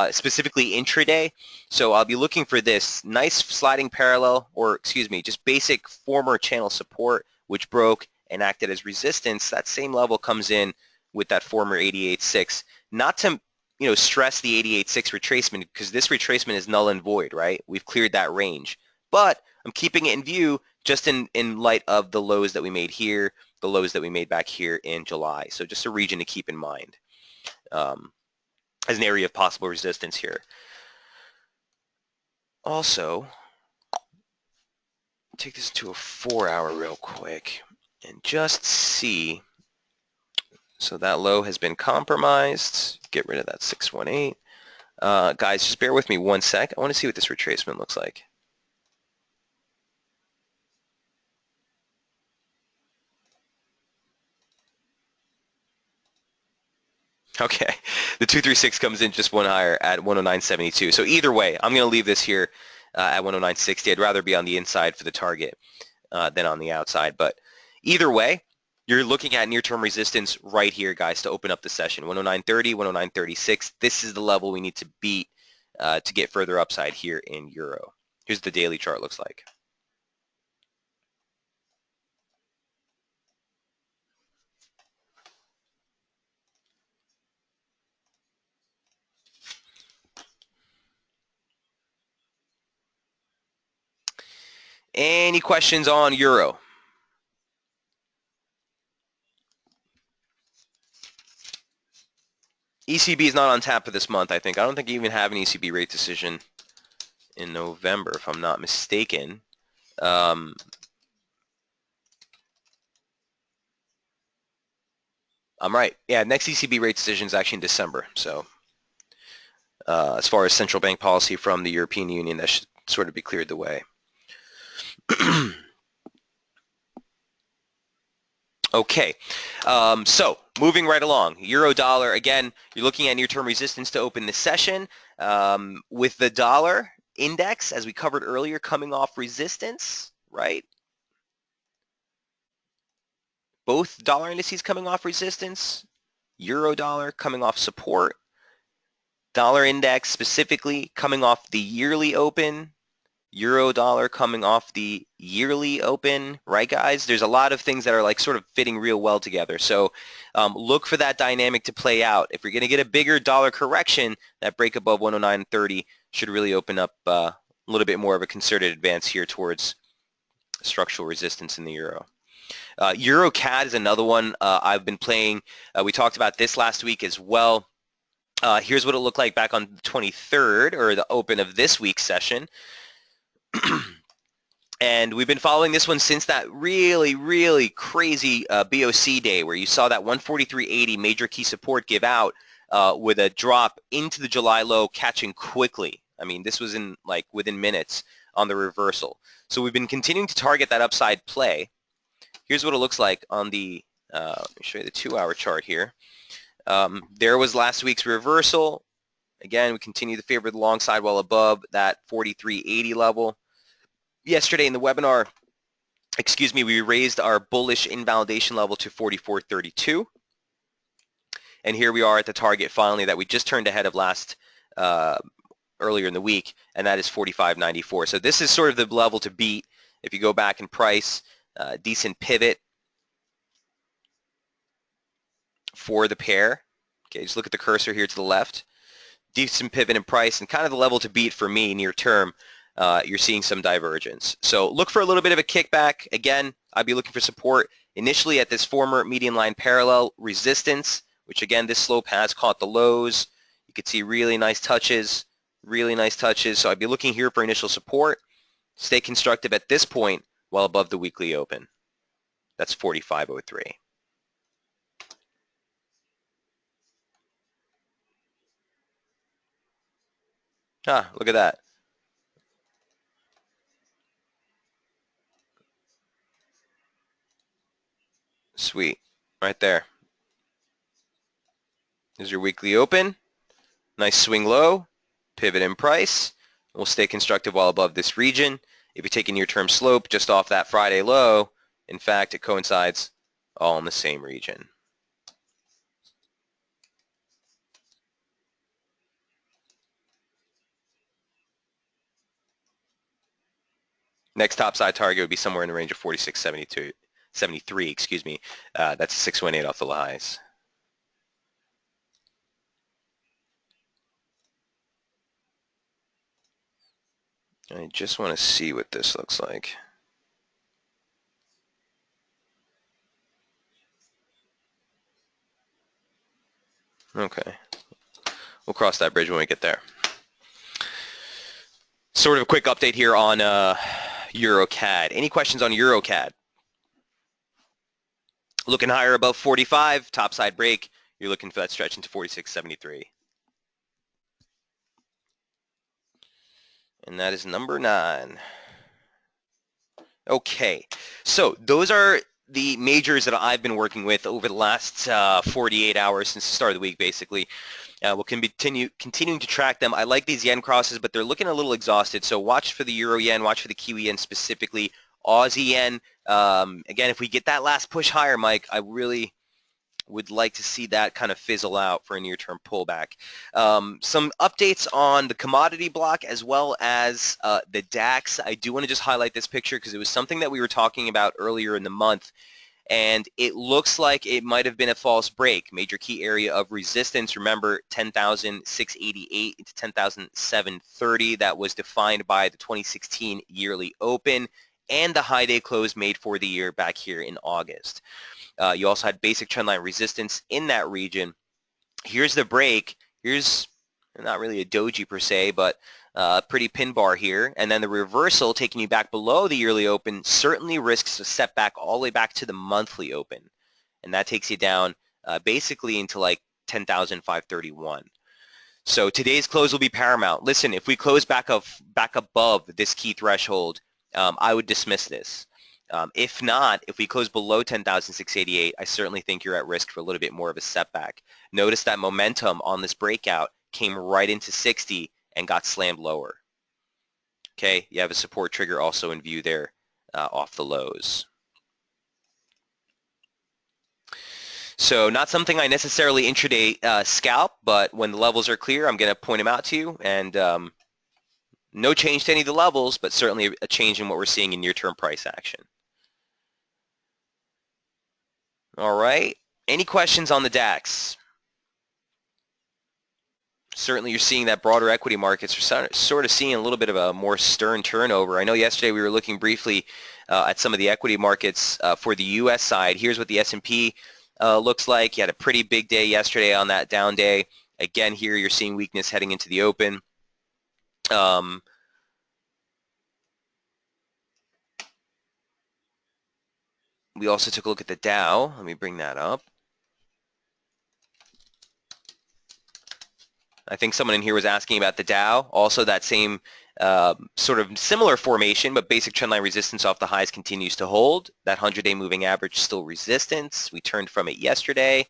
specifically intraday. So I'll be looking for this nice sliding parallel, or excuse me, just basic former channel support, which broke and acted as resistance. That same level comes in with that former 88.6. Not to, you know, stress the 88.6 retracement, because this retracement is null and void, right? We've cleared that range. But I'm keeping it in view just in light of the lows that we made here, the lows that we made back here in July. So just a region to keep in mind as an area of possible resistance here. Also, take this to a 4-hour real quick and just see. So that low has been compromised. Get rid of that 618. Guys, just bear with me one sec. I want to see what this retracement looks like. Okay, the 236 comes in just one higher at 109.72. So either way, I'm going to leave this here at 109.60. I'd rather be on the inside for the target than on the outside. But either way, you're looking at near-term resistance right here, guys, to open up the session. 109.30, 109.36. This is the level we need to beat to get further upside here in euro. Here's the daily chart looks like. Any questions on euro? ECB is not on tap for this month, I think. I don't think you even have an ECB rate decision in November, if I'm not mistaken. I'm right. Yeah, next ECB rate decision is actually in December. So as far as central bank policy from the European Union, that should sort of be cleared the way. Okay, so moving right along, euro dollar, again, you're looking at near-term resistance to open this session. With the dollar index, as we covered earlier, coming off resistance, right? Both dollar indices coming off resistance, euro dollar coming off support, dollar index specifically coming off the yearly open, euro dollar coming off the yearly open, right, guys? There's a lot of things that are like sort of fitting real well together. So look for that dynamic to play out. If you're going to get a bigger dollar correction, that break above 109.30 should really open up a little bit more of a concerted advance here towards structural resistance in the euro. Euro CAD is another one I've been playing. We talked about this last week as well. Here's what it looked like back on the 23rd, or the open of this week's session. And we've been following this one since that really, really crazy BOC day where you saw that 143.80 major key support give out with a drop into the July low, catching quickly. I mean, this was in like within minutes on the reversal. So we've been continuing to target that upside play. Here's what it looks like on the, let me show you the 2-hour chart here. There was last week's reversal. Again, we continue to favor the long side well above that 43.80 level. Yesterday in the webinar, we raised our bullish invalidation level to 44.32. And here we are at the target finally that we just turned ahead of last earlier in the week, and that is 45.94. So this is sort of the level to beat. If you go back in price, decent pivot for the pair. Okay, just look at the cursor here to the left. Decent pivot in price and kind of the level to beat for me near term. You're seeing some divergence. So look for a little bit of a kickback. Again, I'd be looking for support initially at this former median line parallel resistance, which again, this slope has caught the lows. You can see really nice touches, really nice touches. So I'd be looking here for initial support. Stay constructive at this point while above the weekly open. That's 45.03. Look at that. Sweet. Right there. There's your weekly open. Nice swing low. Pivot in price. We'll stay constructive while above this region. If you take a near-term slope just off that Friday low, in fact, it coincides all in the same region. Next topside target would be somewhere in the range of 46.73, excuse me. That's 618 off the highs. I just want to see what this looks like. Okay. We'll cross that bridge when we get there. Sort of a quick update here on EuroCAD. Any questions on EuroCAD? Looking higher above 45, topside break. You're looking for that stretch into 46.73. And that is number 9. Okay, so those are the majors that I've been working with over the last 48 hours since the start of the week, basically. We'll continuing to track them. I like these yen crosses, but they're looking a little exhausted. So watch for the euro yen, watch for the Kiwi yen specifically. Aussie yen, again, if we get that last push higher, Mike, I really would like to see that kind of fizzle out for a near-term pullback. Some updates on the commodity block as well as the DAX. I do want to just highlight this picture because it was something that we were talking about earlier in the month, and it looks like it might have been a false break. Major key area of resistance, remember 10,688 to 10,730. That was defined by the 2016 yearly open and the high day close made for the year back here in August. You also had basic trendline resistance in that region. Here's the break. Here's not really a doji per se, but a pretty pin bar here. And then the reversal taking you back below the yearly open certainly risks a setback all the way back to the monthly open. And that takes you down basically into like 10,531. So today's close will be paramount. Listen, if we close back above this key threshold, I would dismiss this. If not, if we close below 10,688, I certainly think you're at risk for a little bit more of a setback. Notice that momentum on this breakout came right into 60 and got slammed lower. Okay, you have a support trigger also in view there off the lows. So not something I necessarily intraday scalp, but when the levels are clear, I'm going to point them out to you. And no change to any of the levels, but certainly a change in what we're seeing in near-term price action. All right. Any questions on the DAX? certainly you're seeing that broader equity markets are sort of seeing a little bit of a more stern turnover. I know yesterday we were looking briefly at some of the equity markets for the U.S. side. Here's what the S&P looks like. You had a pretty big day yesterday on that down day. Again, here you're seeing weakness heading into the open. We also took a look at the Dow. Let me bring that up. I think someone in here was asking about the Dow. Also that same sort of similar formation, but basic trendline resistance off the highs continues to hold. That 100-day moving average still resistance. We turned from it yesterday.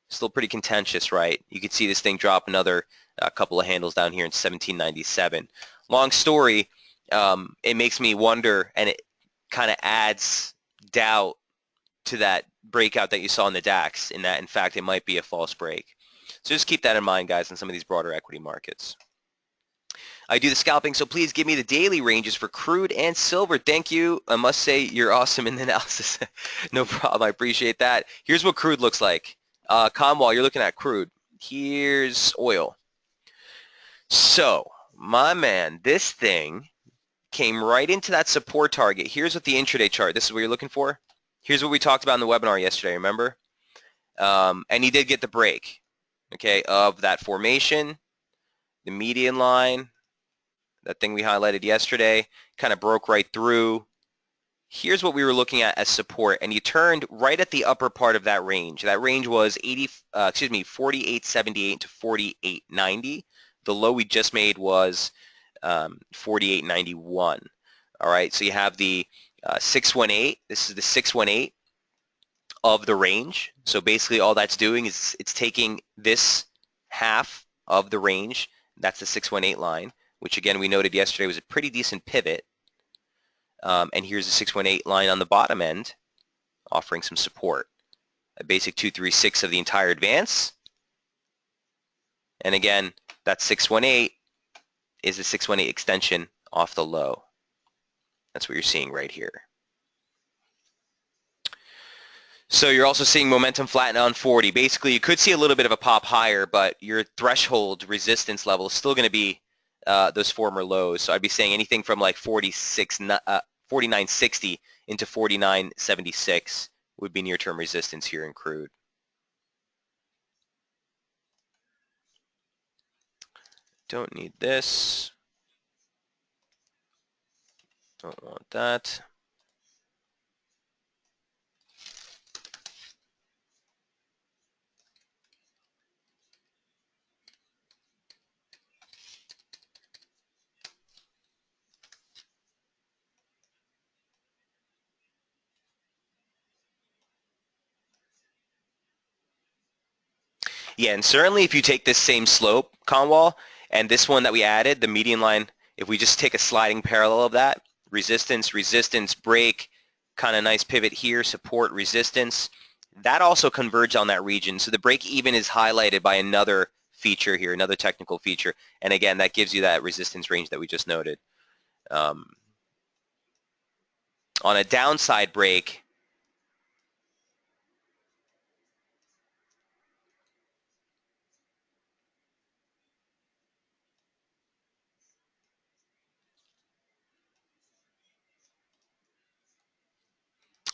Still pretty contentious, right? You could see this thing drop another couple of handles down here in 1797. Long story, it makes me wonder, and it kind of adds doubt to that breakout that you saw in the DAX, in that, in fact, it might be a false break. So just keep that in mind, guys, in some of these broader equity markets. I do the scalping, so please give me the daily ranges for crude and silver. Thank you. I must say you're awesome in the analysis. No problem. I appreciate that. Here's what crude looks like. Conwall, you're looking at crude. Here's oil. So, my man, this thing came right into that support target. Here's what the intraday chart, this is what you're looking for. Here's what we talked about in the webinar yesterday, remember? And he did get the break, okay, of that formation, the median line, that thing we highlighted yesterday, kind of broke right through. Here's what we were looking at as support, and you turned right at the upper part of that range. That range was 48.78 to 48.90. The low we just made was 48.91. All right, so you have the 618. This is the 618 of the range. So basically all that's doing is it's taking this half of the range. That's the 618 line, which again we noted yesterday was a pretty decent pivot. And here's the 618 line on the bottom end, offering some support. A basic 236 of the entire advance. And again, that 618 is the 618 extension off the low. That's what you're seeing right here. So you're also seeing momentum flatten on 40. Basically, you could see a little bit of a pop higher, but your threshold resistance level is still going to be those former lows. So I'd be saying anything from like 49.60 into 49.76 would be near-term resistance here in crude. Don't need this. Don't want that. Yeah, and certainly if you take this same slope, Conwall, and this one that we added, the median line, if we just take a sliding parallel of that, resistance, resistance, break, kind of nice pivot here, support, resistance, that also converged on that region. So the break even is highlighted by another feature here, another technical feature. And again, that gives you that resistance range that we just noted. On a downside break,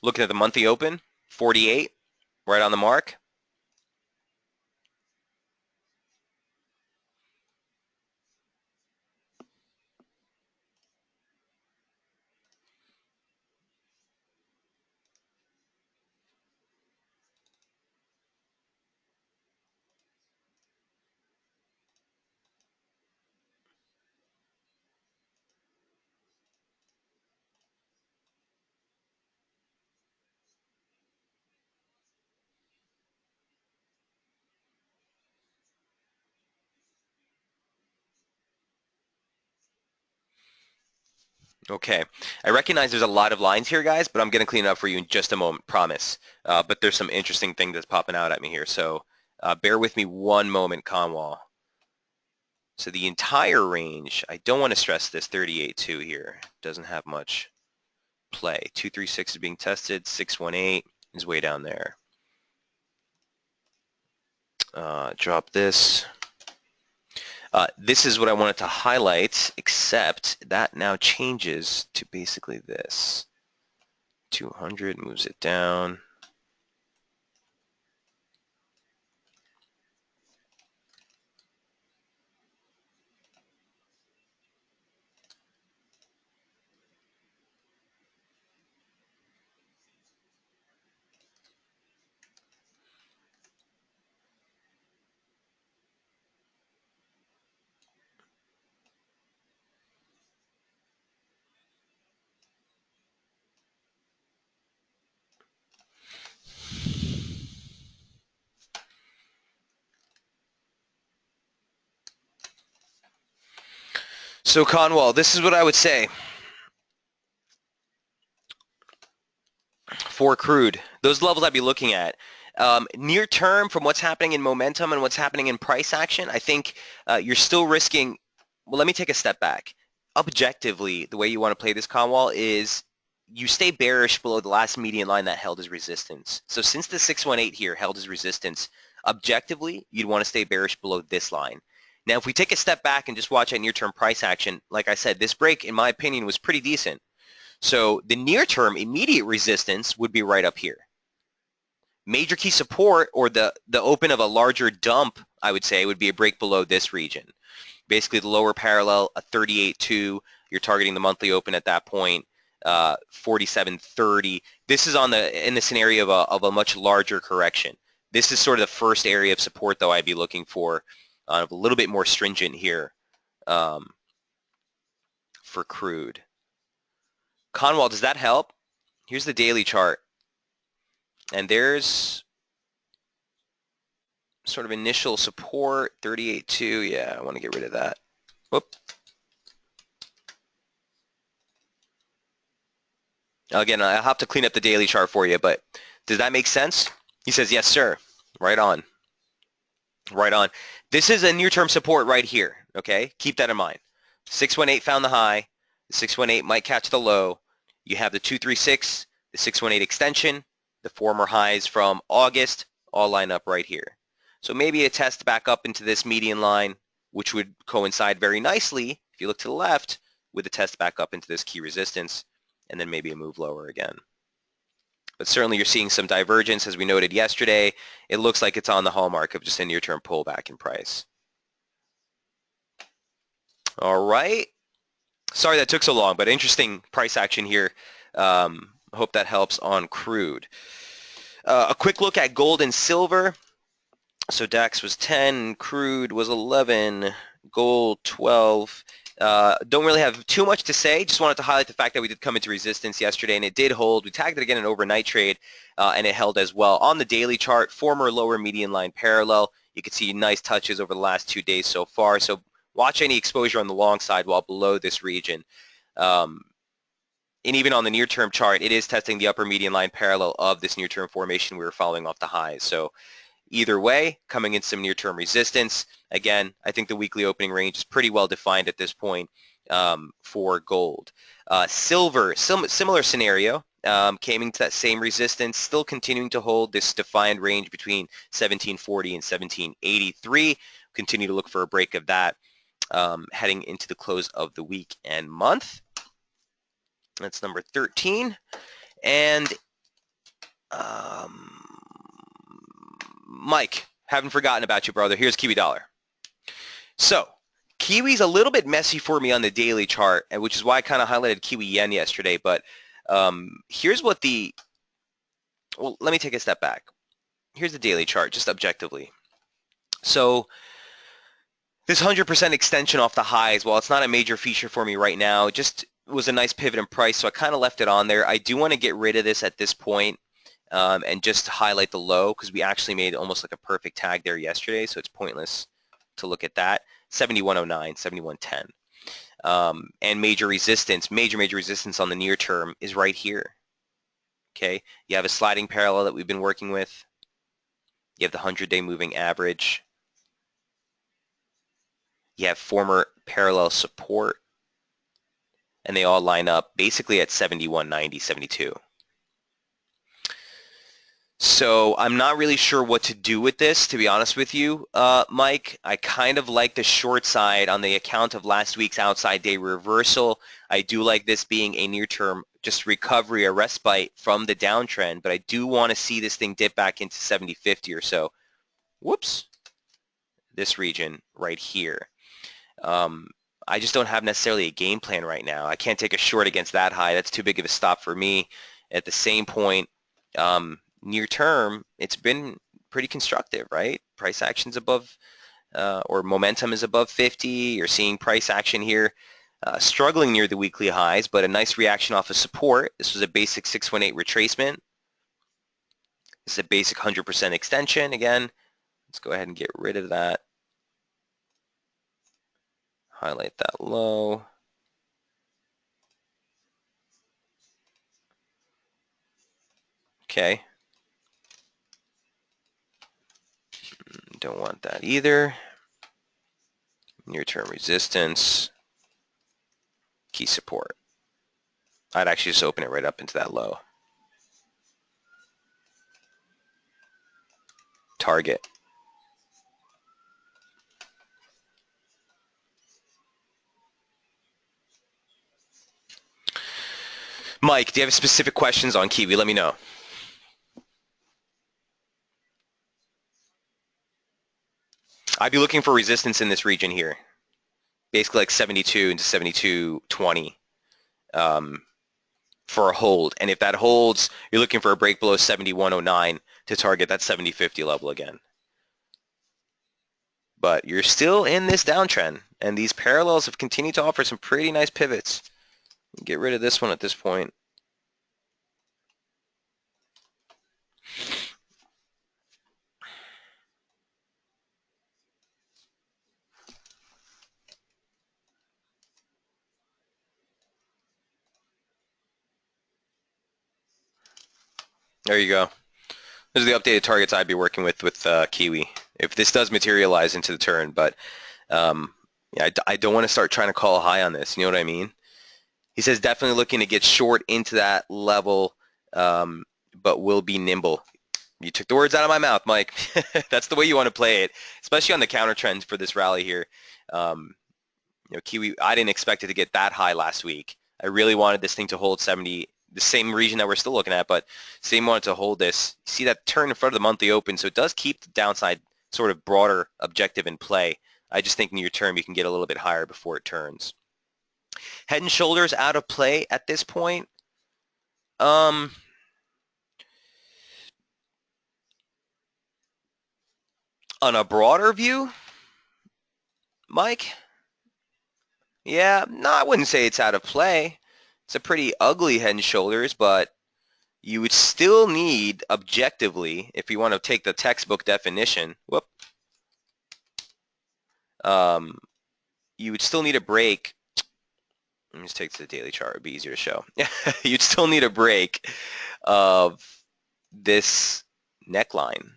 looking at the monthly open, 48, right on the mark. Okay, I recognize there's a lot of lines here, guys, but I'm going to clean it up for you in just a moment, promise. But there's some interesting thing that's popping out at me here, so bear with me one moment, Conwall. So the entire range, I don't want to stress this 38.2 here. Doesn't have much play. 236 is being tested. 618 is way down there. Drop this. This is what I wanted to highlight, except that now changes to basically this. 200 moves it down. So Conwall, this is what I would say for crude. Those levels I'd be looking at. Near term, from what's happening in momentum and what's happening in price action, I think you're still risking. Well, let me take a step back. Objectively, the way you want to play this Conwall is you stay bearish below the last median line that held as resistance. So since the 618 here held as resistance, objectively, you'd want to stay bearish below this line. Now, if we take a step back and just watch at near-term price action, like I said, this break, in my opinion, was pretty decent. So the near-term immediate resistance would be right up here. Major key support, or the open of a larger dump, I would say, would be a break below this region. Basically, the lower parallel, a 38.2. You're targeting the monthly open at that point, 47.30. This is in the scenario of a much larger correction. This is sort of the first area of support, though, I'd be looking for a little bit more stringent here for crude. Conwall, does that help? Here's the daily chart. And there's sort of initial support, 38.2. Yeah, I want to get rid of that. Whoop. Again, I'll have to clean up the daily chart for you, but does that make sense? He says, yes, sir. Right on. Right on. This is a near-term support right here, okay? Keep that in mind. 618 found the high. The 618 might catch the low. You have the 236, the 618 extension, the former highs from August all line up right here. So maybe a test back up into this median line, which would coincide very nicely, if you look to the left, with a test back up into this key resistance, and then maybe a move lower again. But certainly you're seeing some divergence, as we noted yesterday. It looks like it's on the hallmark of just a near-term pullback in price. All right. Sorry that took so long, but interesting price action here. Hope that helps on crude. A quick look at gold and silver. So DAX was 10, crude was 11, gold 12. Don't really have too much to say. Just wanted to highlight the fact that we did come into resistance yesterday, and it did hold. We tagged it again in an overnight trade, and it held as well. On the daily chart, former lower median line parallel. You can see nice touches over the last 2 days so far. So watch any exposure on the long side while below this region. And even on the near-term chart, it is testing the upper median line parallel of this near-term formation we were following off the highs. So either way, coming in some near-term resistance. Again, I think the weekly opening range is pretty well defined at this point for gold. Silver, similar scenario, came into that same resistance, still continuing to hold this defined range between 1740 and 1783. Continue to look for a break of that heading into the close of the week and month. That's number 13. And Mike, haven't forgotten about you, brother. Here's Kiwi dollar. So Kiwi's a little bit messy for me on the daily chart, which is why I kind of highlighted Kiwi Yen yesterday. But here's what well, let me take a step back. Here's the daily chart, just objectively. So this 100% extension off the highs, while it's not a major feature for me right now, just was a nice pivot in price, so I kind of left it on there. I do want to get rid of this at this point and just highlight the low, because we actually made almost like a perfect tag there yesterday, so it's pointless to look at that. 7109, 7110. And major resistance on the near term is right here. Okay, you have a sliding parallel that we've been working with. You have the 100-day moving average. You have former parallel support, and they all line up basically at 71.90, 72. So I'm not really sure what to do with this, to be honest with you, Mike. I kind of like the short side on the account of last week's outside day reversal. I do like this being a near-term just recovery, a respite from the downtrend, but I do want to see this thing dip back into 70.50 or so. Whoops. This region right here. I just don't have necessarily a game plan right now. I can't take a short against that high. That's too big of a stop for me. At the same point, near term, it's been pretty constructive, right? Price action's above, or momentum is above 50. You're seeing price action here struggling near the weekly highs, but a nice reaction off of support. This was a basic 618 retracement. This is a basic 100% extension. Again, let's go ahead and get rid of that. Highlight that low. Okay. Don't want that either. Near-term resistance. Key support. I'd actually just open it right up into that low. Target. Mike, do you have specific questions on Kiwi? Let me know. I'd be looking for resistance in this region here. Basically like 72 into 72.20 for a hold. And if that holds, you're looking for a break below 71.09 to target that 70.50 level again. But you're still in this downtrend, and these parallels have continued to offer some pretty nice pivots. Get rid of this one at this point. There you go. Those are the updated targets I'd be working with Kiwi if this does materialize into the turn. But yeah, I don't want to start trying to call a high on this. You know what I mean? He says definitely looking to get short into that level, but will be nimble. You took the words out of my mouth, Mike. That's the way you want to play it, especially on the counter trends for this rally here. You know, Kiwi, I didn't expect it to get that high last week. I really wanted this thing to hold 70, the same region that we're still looking at, but same wanted to hold this. See that turn in front of the monthly open, so it does keep the downside sort of broader objective in play. I just think near term you can get a little bit higher before it turns. Head and shoulders out of play at this point. On a broader view, Mike? Yeah, no, I wouldn't say it's out of play. It's a pretty ugly head and shoulders, but you would still need, objectively, if you want to take the textbook definition, you would still need a break. Let me just take to the daily chart. It would be easier to show. You'd still need a break of this neckline.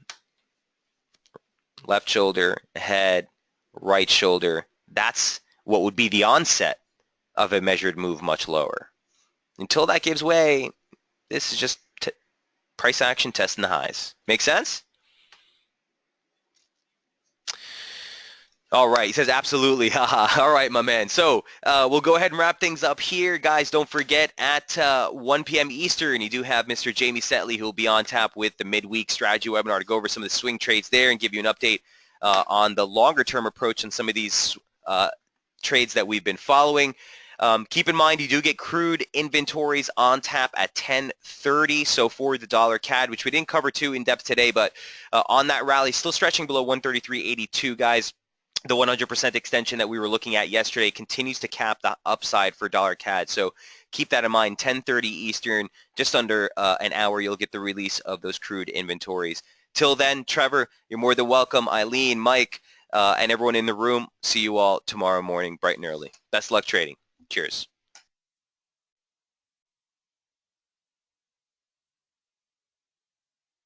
Left shoulder, head, right shoulder. That's what would be the onset of a measured move much lower. Until that gives way, this is just price action testing the highs. Make sense? All right, he says absolutely. All right, my man. So we'll go ahead and wrap things up here. Guys, don't forget at 1 p.m. Eastern, you do have Mr. Jamie Setley who will be on tap with the midweek strategy webinar to go over some of the swing trades there and give you an update on the longer-term approach on some of these trades that we've been following. Keep in mind, you do get crude inventories on tap at 10:30. So for the dollar CAD, which we didn't cover too in depth today, but on that rally, still stretching below 133.82, guys. The 100% extension that we were looking at yesterday continues to cap the upside for dollar CAD. So keep that in mind. 10:30 Eastern, just under an hour, you'll get the release of those crude inventories. Till then, Trevor, you're more than welcome. Eileen, Mike, and everyone in the room, see you all tomorrow morning bright and early. Best luck trading. Cheers.